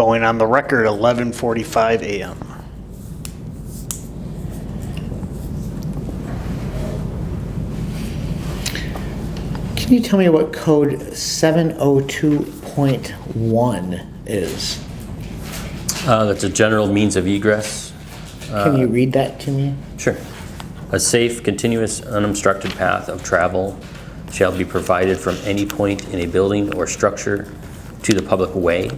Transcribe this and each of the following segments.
Going on the record, 11:45 a.m. Can you tell me what code 702.1 is? That's a general means of egress. Can you read that to me? Sure. A safe, continuous, unobstructed path of travel shall be provided from any point in a building or structure to the public way.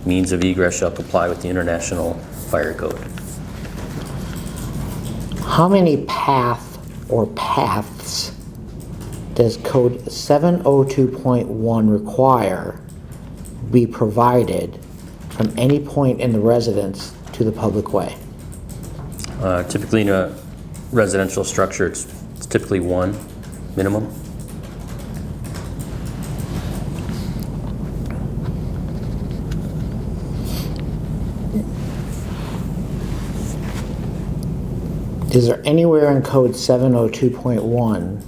Means of egress shall comply with the International Fire Code. How many paths does code 702.1 require be provided from any point in the residence to the public way? Typically in a residential structure, it's typically one minimum. Is there anywhere in code 702.1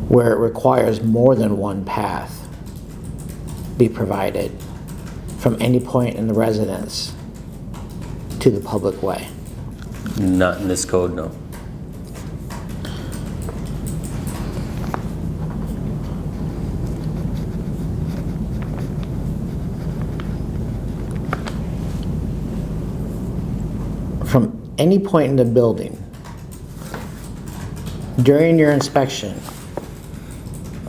where it requires more than one path be provided from any point in the residence to the public way? Not in this code, no. From any point in the building during your inspection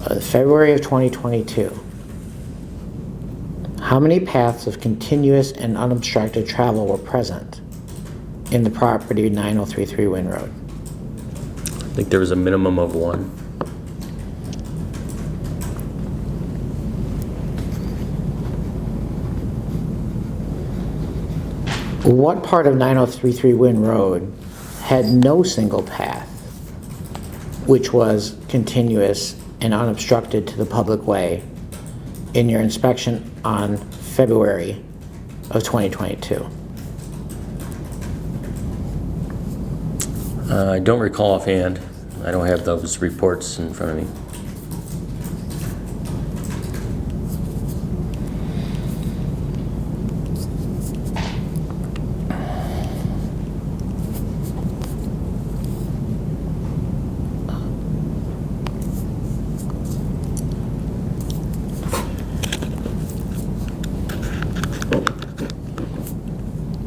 of February of 2022, how many paths of continuous and unobstructed travel were present in the property 9033 Wynn Road? I think there was a minimum of one. What part of 9033 Wynn Road had no single path, which was continuous and unobstructed to the public way in your inspection on February of 2022? I don't recall offhand. I don't have those reports in front of me.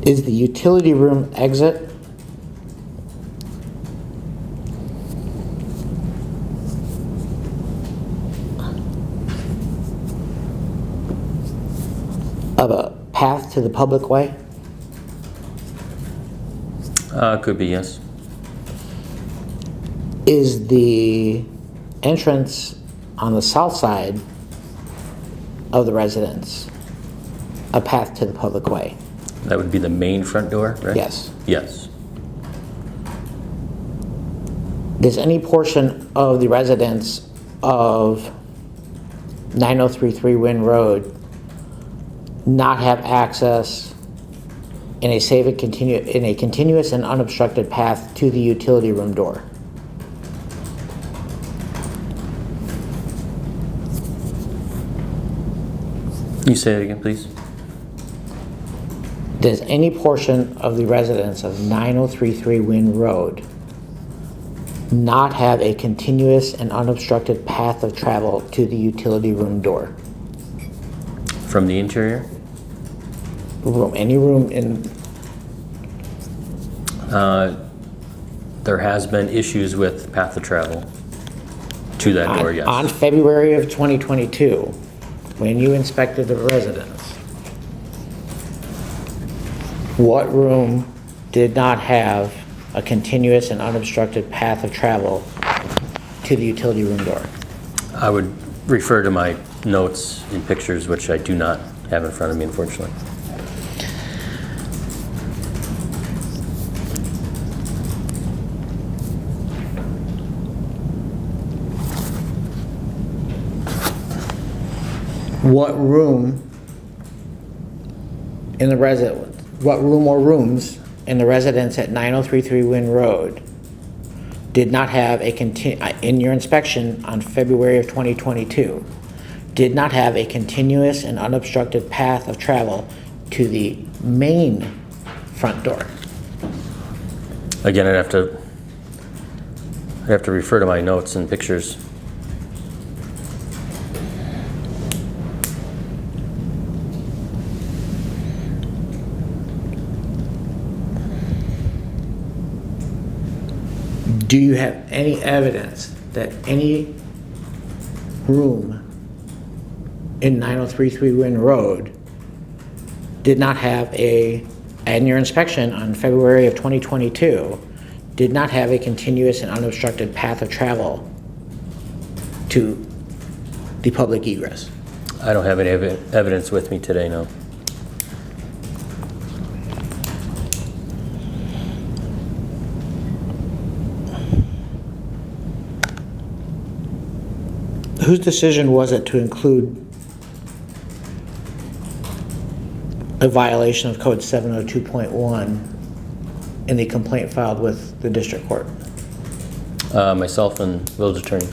Is the utility room exit of a path to the public way? Could be, yes. Is the entrance on the south side of the residence a path to the public way? That would be the main front door, right? Yes. Yes. Does any portion of the residence of 9033 Wynn Road not have access in a safe and continuous and unobstructed path to the utility room door? Can you say that again, please? Does any portion of the residence of 9033 Wynn Road not have a continuous and unobstructed path of travel to the utility room door? From the interior? Any room in... There has been issues with path of travel to that door, yes. On February of 2022, when you inspected the residence, what room did not have a continuous and unobstructed path of travel to the utility room door? I would refer to my notes and pictures, which I do not have in front of me, unfortunately. What room in the what room or rooms in the residence at 9033 Wynn Road did not have a in your inspection on February of 2022, did not have a continuous and unobstructed path of travel to the main front door. Again, I'd have to refer to my notes and pictures. Do you have any evidence that any room in 9033 Wynn Road did not have in your inspection on February of 2022, did not have a continuous and unobstructed path of travel to the public egress? I don't have any evidence with me today, no. Whose decision was it to include a violation of Code 702.1 in the complaint filed with the district court? Myself and village attorney.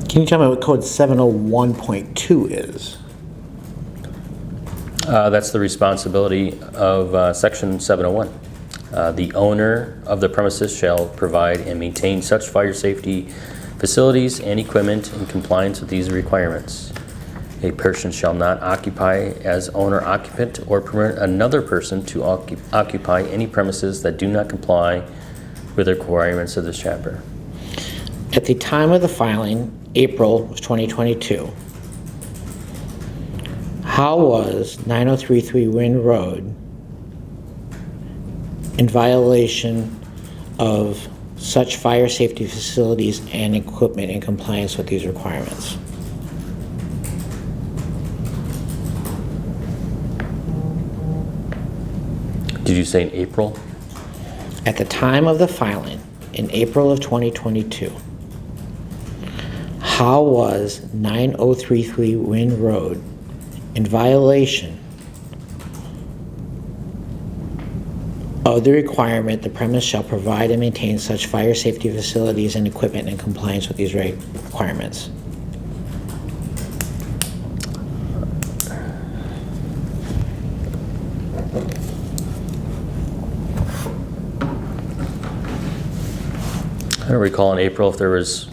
Can you tell me what Code 701.2 is? That's the responsibility of Section 701. The owner of the premises shall provide and maintain such fire safety facilities and equipment in compliance with these requirements. A person shall not occupy as owner occupant or permit another person to occupy any premises that do not comply with the requirements of this chapter. At the time of the filing, April of 2022, how was 9033 Wynn Road in violation of such fire safety facilities and equipment in compliance with these requirements? Did you say in April? At the time of the filing, in April of 2022, how was 9033 Wynn Road in violation of the requirement the premise shall provide and maintain such fire safety facilities and equipment in compliance with these requirements? I don't recall in April if there was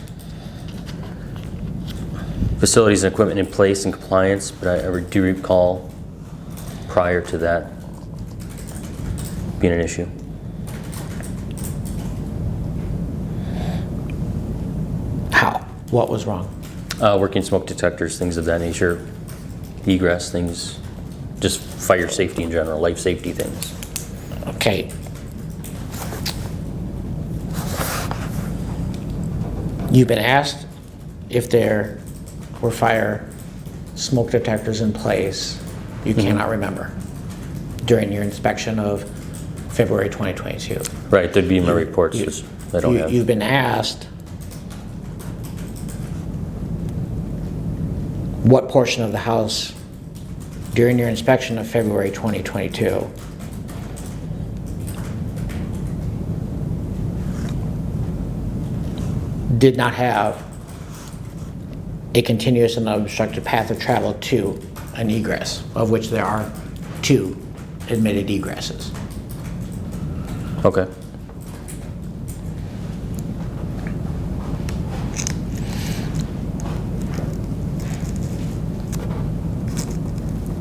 facilities and equipment in place in compliance, but I do recall prior to that being an issue. How? What was wrong? Working smoke detectors, things of that nature, egress things, just fire safety in general, life safety things. Okay. You've been asked if there were fire smoke detectors in place. You cannot remember during your inspection of February 2022. Right, there'd be in my reports, just I don't have. You've been asked what portion of the house during your inspection of February 2022 did not have a continuous and unobstructed path of travel to an egress, of which there are 2 admitted egresses. Okay.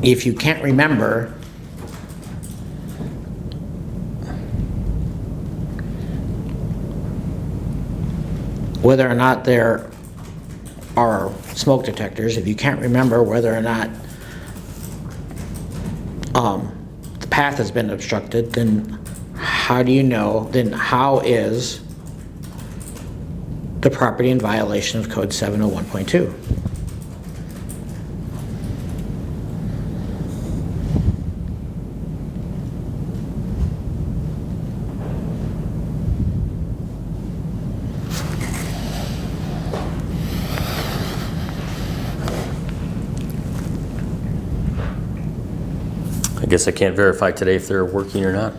If you can't remember, whether or not there are smoke detectors, if you can't remember whether or not the path has been obstructed, then how do you know, then how is the property in violation of Code 701.2? guess I can't verify today if they're working or not,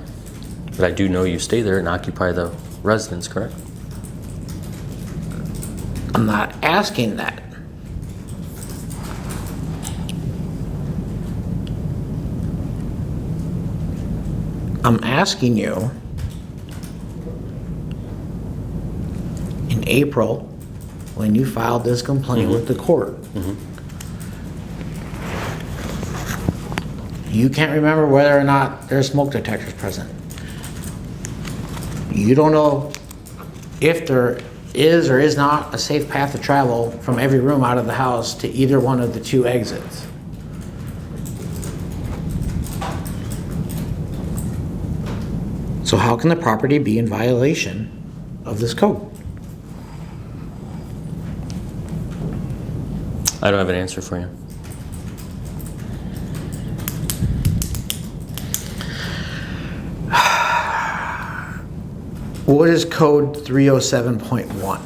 but I do know you stay there and occupy the residence, correct? I'm not asking that. I'm asking you, in April, when you filed this complaint with the court, you can't remember whether or not there's smoke detectors present. You don't know if there is or is not a safe path to travel from every room out of the house to either one of the two exits. So how can the property be in violation of this code? I don't have an answer for you. What is code 307.1?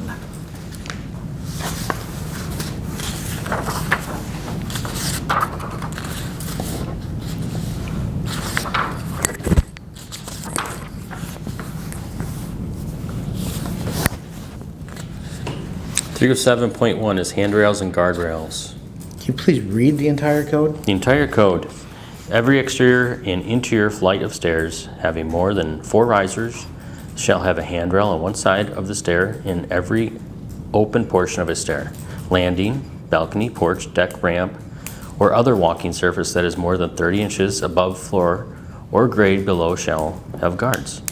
.307.1 is handrails and guardrails. Can you please read the entire code? The entire code. Every exterior and interior flight of stairs having more than 4 risers shall have a handrail on one side of the stair in every open portion of a stair. Landing, balcony, porch, deck, ramp, or other walking surface that is more than 30 inches above floor or grade below shall have guards.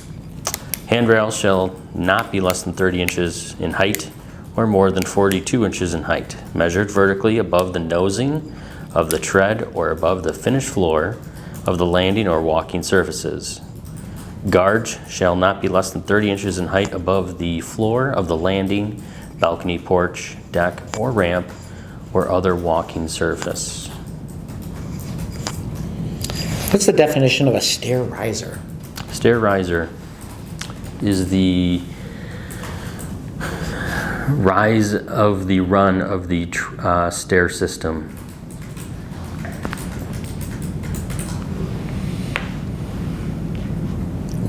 Handrails shall not be less than 30 inches in height or more than 42 inches in height, measured vertically above the nosing of the tread or above the finished floor of the landing or walking surfaces. Guards shall not be less than 30 inches in height above the floor of the landing, balcony, porch, deck, or ramp, or other walking surface. What's the definition of a stair riser? Stair riser is the rise of the run of the stair system.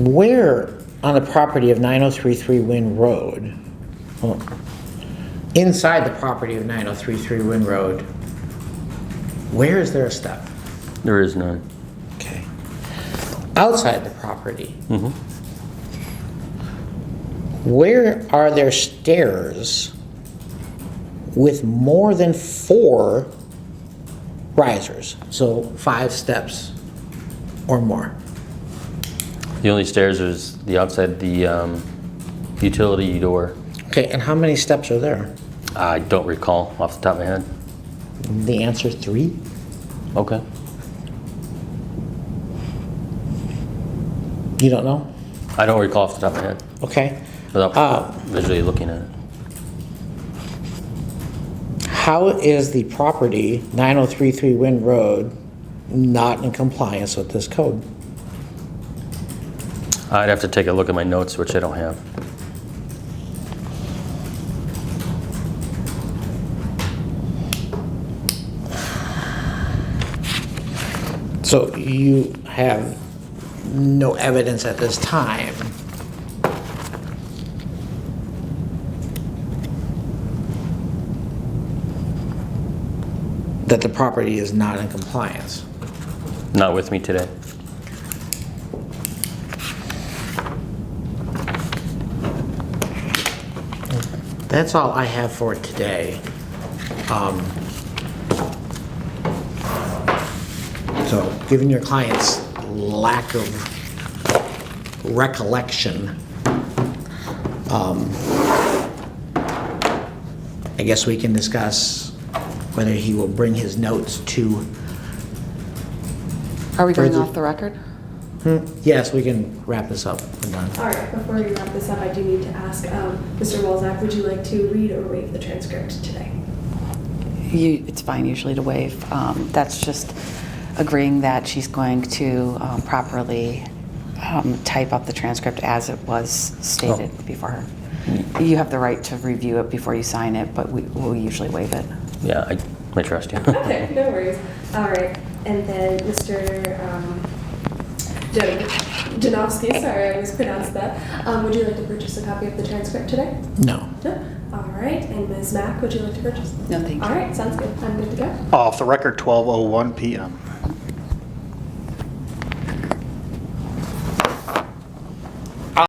Where on the property of 9033 Wynn Road, well, inside the property of 9033 Wynn Road, where is there a step? There is none. Okay. Outside the property, where are there stairs with more than 4 risers? So 5 steps or more. The only stairs is the outside the utility door. Okay, and how many steps are there? I don't recall off the top of my head. The answer 3. Okay. You don't know? I don't recall off the top of my head Okay. without visually looking at it. How is the property 9033 Wynn Road not in compliance with this code? I'd have to take a look at my notes, which I don't have. So you have no evidence at this time that the property is not in compliance? Not with me today. That's all I have for today. So, given your client's lack of recollection, I guess we can discuss whether he will bring his notes to... Are we going Further- off the record? Yes, we can wrap this up. We're done. All right, before we wrap this up, I do need to ask, Mr. Walczak, would you like to read or waive the transcript today? It's fine usually to waive. That's just agreeing that she's going to properly type up the transcript as it was stated before her. You have the right to review it before you sign it, but we'll usually waive it. Yeah, I trust you. Okay, no worries. All right, and then Mr. Janowski, sorry, I mispronounced that. Would you like to purchase a copy of the transcript today? No. No? All right, and Ms. Mack, would you like to purchase? No, thank All you. right, sounds good. I'm good to go. Off the record, 12:01 PM.